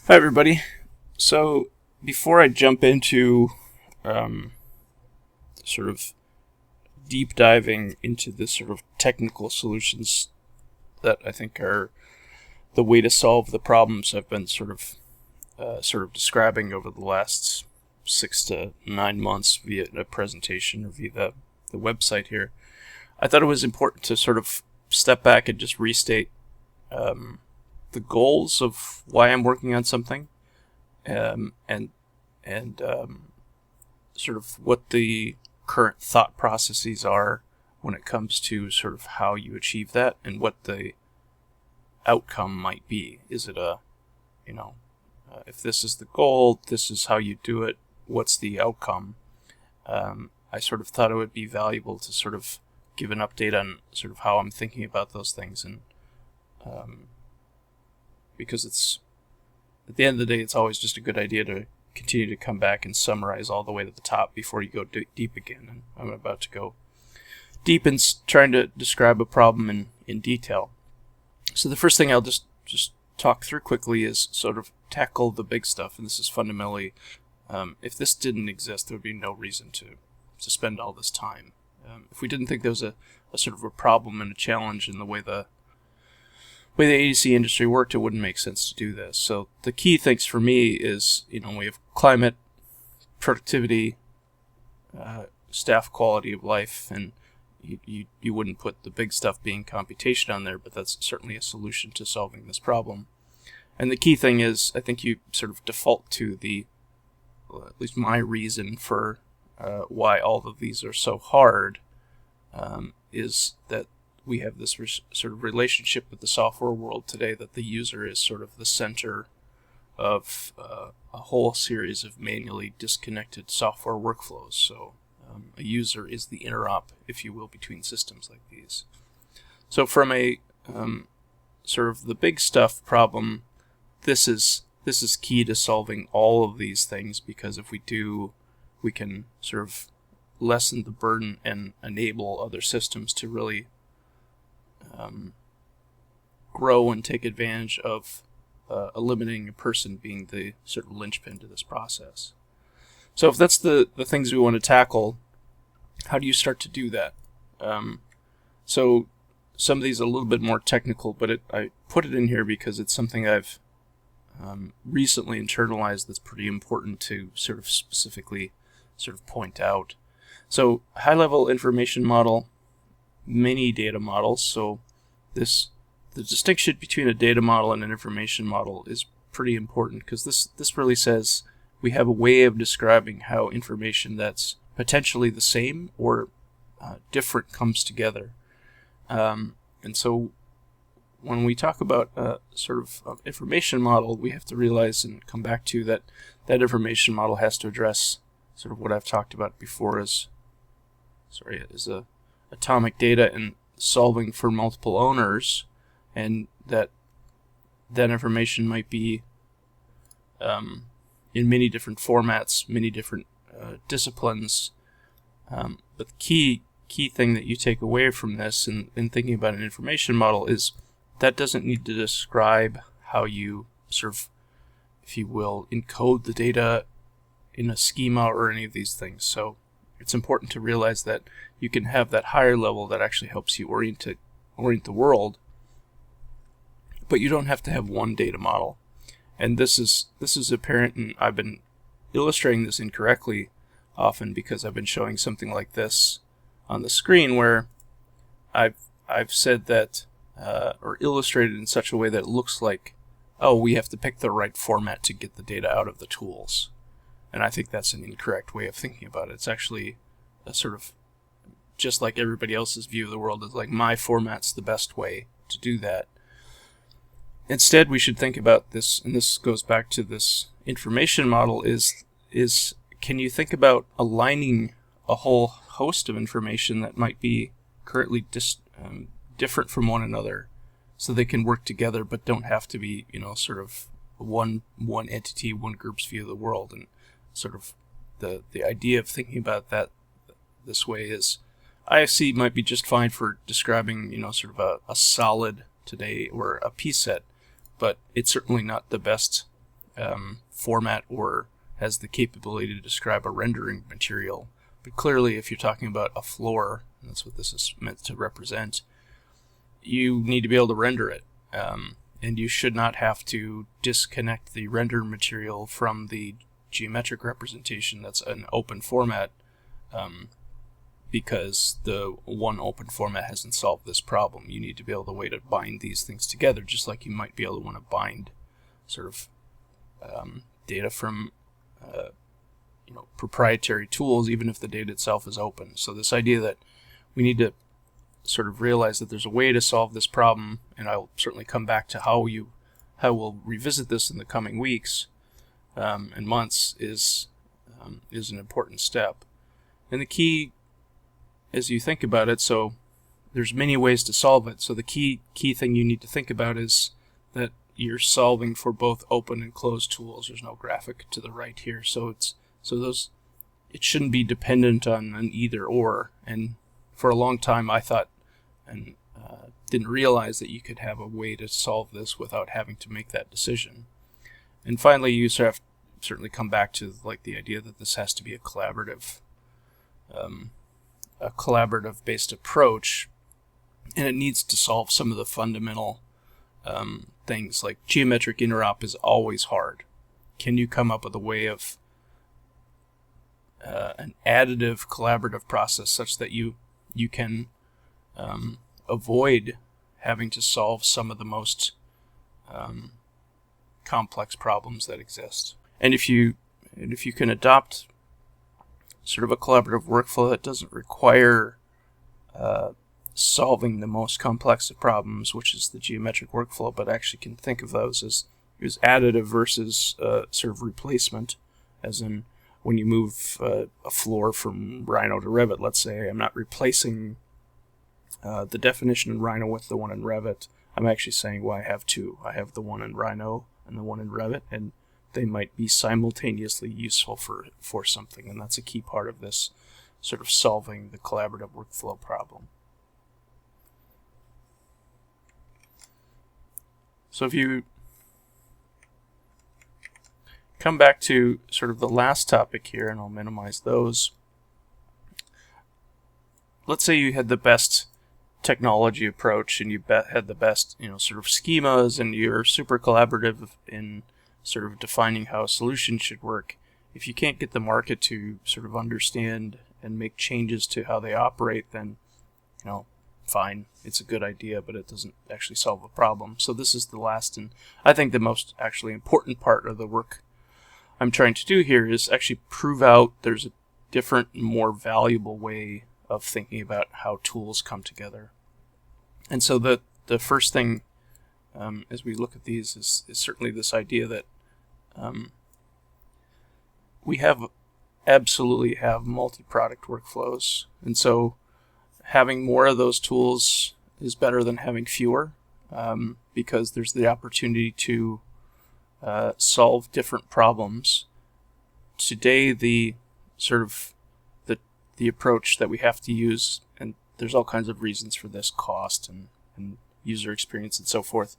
Hi, everybody. So, before I jump into um, sort of deep diving into the sort of technical solutions that I think are the way to solve the problems I've been sort of describing over the last 6 to 9 months via a presentation or via the website here, I thought it was important to sort of step back and just restate the goals of why I'm working on something, and sort of what the current thought processes are when it comes to sort of how you achieve that and what the outcome might be. Is it if this is the goal, this is how you do it, what's the outcome? I sort of thought it would be valuable to sort of give an update on sort of how I'm thinking about those things, and because it's at the end of the day, it's always just a good idea to continue to come back and summarize all the way to the top before you go deep again. And I'm about to go deep in trying to describe a problem in detail. So the first thing I'll just talk through quickly is sort of tackle the big stuff. And this is fundamentally, if this didn't exist, there would be no reason to spend all this time. If we didn't think there was a sort of a problem and a challenge in the way the ADC industry worked, it wouldn't make sense to do this. So the key things for me is, we have climate, productivity, staff quality of life, and you wouldn't put the big stuff being computation on there, but that's certainly a solution to solving this problem. And the key thing is, I think you sort of default to at least my reason for why all of these are so hard, is that we have this sort of relationship with the software world today that the user is sort of the center of a whole series of manually disconnected software workflows. So a user is the interop, if you will, between systems like these. So from a sort of the big stuff problem, this is key to solving all of these things, because if we do, we can sort of lessen the burden and enable other systems to really grow and take advantage of eliminating a person being the sort of linchpin to this process. So if that's the things we want to tackle, how do you start to do that? So some of these are a little bit more technical, but I put it in here because it's something I've recently internalized that's pretty important to sort of specifically sort of point out. So high-level information model, many data models. So the distinction between a data model and an information model is pretty important, because this really says we have a way of describing how information that's potentially the same or different comes together. And so when we talk about sort of information model, we have to realize and come back to that information model has to address sort of what I've talked about before as atomic data and solving for multiple owners, and that information might be in many different formats, many different disciplines. But the key thing that you take away from this in thinking about an information model is that doesn't need to describe how you sort of, if you will, encode the data in a schema or any of these things. So it's important to realize that you can have that higher level that actually helps you orient the world, but you don't have to have one data model. And this is apparent, and I've been illustrating this incorrectly often because I've been showing something like this on the screen, where I've said that or illustrated in such a way that it looks like, oh, we have to pick the right format to get the data out of the tools. And I think that's an incorrect way of thinking about it. It's actually a sort of, just like everybody else's view of the world, is like, my format's the best way to do that. Instead, we should think about this, and this goes back to this information model, is can you think about aligning a whole host of information that might be currently different from one another, so they can work together but don't have to be, sort of one entity, one group's view of the world. And sort of the idea of thinking about that this way is, IFC might be just fine for describing, sort of a solid today or a piece set, but it's certainly not the best format or has the capability to describe a rendering material. But clearly, if you're talking about a floor, and that's what this is meant to represent, you need to be able to render it. And you should not have to disconnect the render material from the geometric representation that's an open format, because the one open format hasn't solved this problem. You need to be able to way to bind these things together, just like you might be able to want to bind sort of data from proprietary tools, even if the data itself is open. So this idea that we need to sort of realize that there's a way to solve this problem, and I'll certainly come back to how we'll revisit this in the coming weeks and months, is an important step. And the key, as you think about it, so there's many ways to solve it. So the key thing you need to think about is that you're solving for both open and closed tools. There's no graphic to the right here, it shouldn't be dependent on an either or. And for a long time, I thought and didn't realize that you could have a way to solve this without having to make that decision. And finally, you sort of certainly come back to like the idea that this has to be a collaborative based approach, and it needs to solve some of the fundamental things. Like geometric interop is always hard. Can you come up with a way of an additive collaborative process such that you can avoid having to solve some of the most complex problems that exist? And if you can adopt sort of a collaborative workflow that doesn't require solving the most complex of problems, which is the geometric workflow, but actually can think of those as additive versus sort of replacement, as in when you move a floor from Rhino to Revit, let's say, I'm not replacing the definition in Rhino with the one in Revit. I'm actually saying, well, I have two. I have the one in Rhino and the one in Revit, and they might be simultaneously useful for something, and that's a key part of this sort of solving the collaborative workflow problem. So if you come back to sort of the last topic here, and I'll minimize those. Let's say you had the best technology approach and you had the best, sort of schemas, and you're super collaborative in sort of defining how a solution should work. If you can't get the market to sort of understand and make changes to how they operate, then, fine, it's a good idea, but it doesn't actually solve a problem. So this is the last, and I think the most actually important part of the work I'm trying to do here is actually prove out there's a different, more valuable way of thinking about how tools come together. And so the first thing as we look at these is certainly this idea that we absolutely have multi-product workflows, and so having more of those tools is better than having fewer, because there's the opportunity to solve different problems. Today, the approach that we have to use, and there's all kinds of reasons for this, cost and user experience and so forth.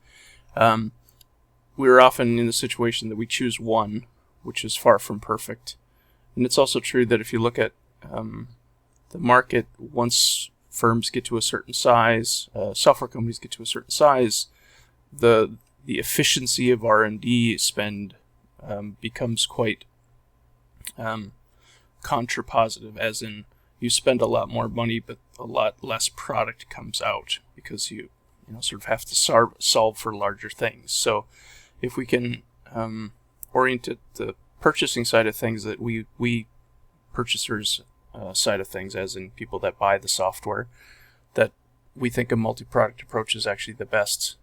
We're often in the situation that we choose one, which is far from perfect. And it's also true that if you look at the market, once firms get to a certain size, software companies get to a certain size, the efficiency of R&D spend becomes quite contrapositive, as in you spend a lot more money, but a lot less product comes out because you sort of have to solve for larger things. So if we can orient it the purchasing side of things, that we purchasers side of things, as in people that buy the software, that we think a multi-product approach is actually the best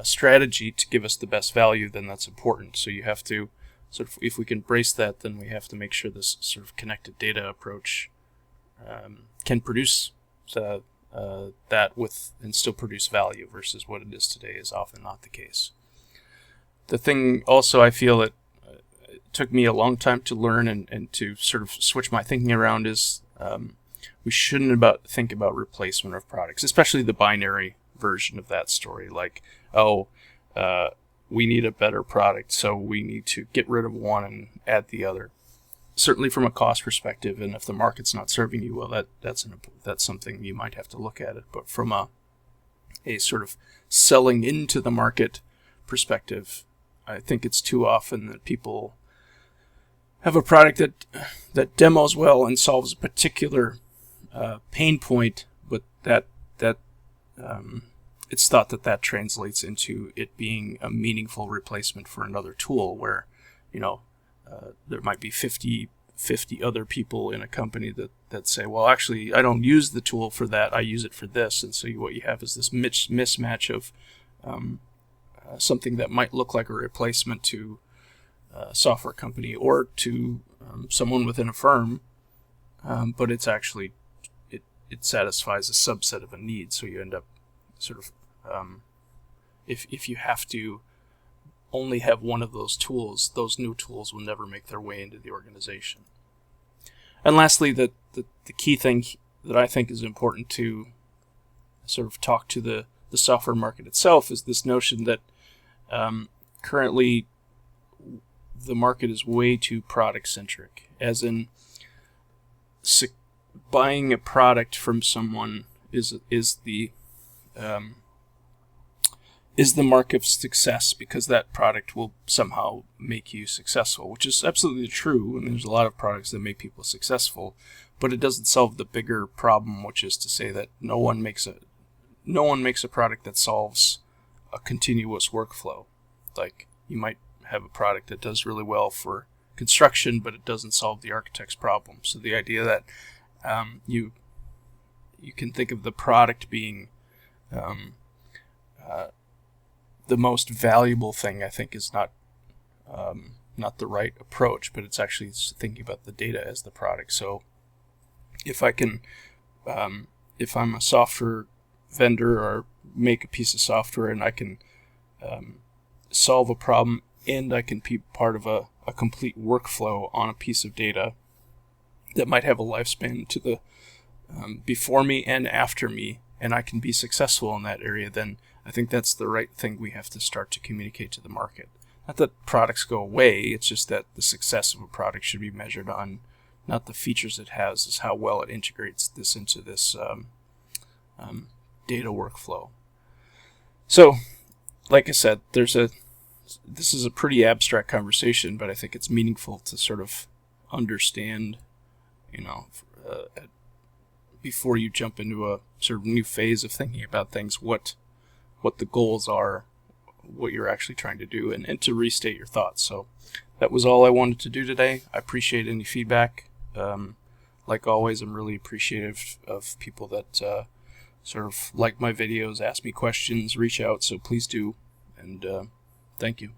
strategy to give us the best value, then that's important. So you have to sort of, if we can brace that, then we have to make sure this sort of connected data approach can produce that with and still produce value, versus what it is today is often not the case. The thing also I feel that it took me a long time to learn and to sort of switch my thinking around is we shouldn't think about replacement of products, especially the binary version of that story. Like, we need a better product, so we need to get rid of one and add the other. Certainly from a cost perspective, and if the market's not serving you well, that's something you might have to look at it. But from a sort of selling into the market perspective, I think it's too often that people have a product that demos well and solves a particular pain point, but that it's thought that translates into it being a meaningful replacement for another tool, where there might be 50 other people in a company that say, well, actually, I don't use the tool for that, I use it for this. And so what you have is this mismatch of something that might look like a replacement to a software company or to someone within a firm, but it's actually, it satisfies a subset of a need. So you end up sort of, if you have to only have one of those tools, those new tools will never make their way into the organization. And lastly, the key thing that I think is important to sort of talk to the software market itself is this notion that currently the market is way too product-centric, as in buying a product from someone is the mark of success, because that product will somehow make you successful, which is absolutely true. I mean, there's a lot of products that make people successful, but it doesn't solve the bigger problem, which is to say that no one makes a product that solves a continuous workflow. Like, you might have a product that does really well for construction, but it doesn't solve the architect's problem. So the idea that you can think of the product being the most valuable thing, I think, is not the right approach, but it's actually thinking about the data as the product. So if I can, if I'm a software vendor or make a piece of software and I can solve a problem and I can be part of a complete workflow on a piece of data that might have a lifespan to the before me and after me, and I can be successful in that area, then I think that's the right thing we have to start to communicate to the market. Not that products go away, it's just that the success of a product should be measured on not the features it has, is how well it integrates this into this data workflow. So, like I said, this is a pretty abstract conversation, but I think it's meaningful to sort of understand, before you jump into a sort of new phase of thinking about things, what the goals are, what you're actually trying to do, and to restate your thoughts. So that was all I wanted to do today. I appreciate any feedback. Like always, I'm really appreciative of people that sort of like my videos, ask me questions, reach out, so please do, and thank you.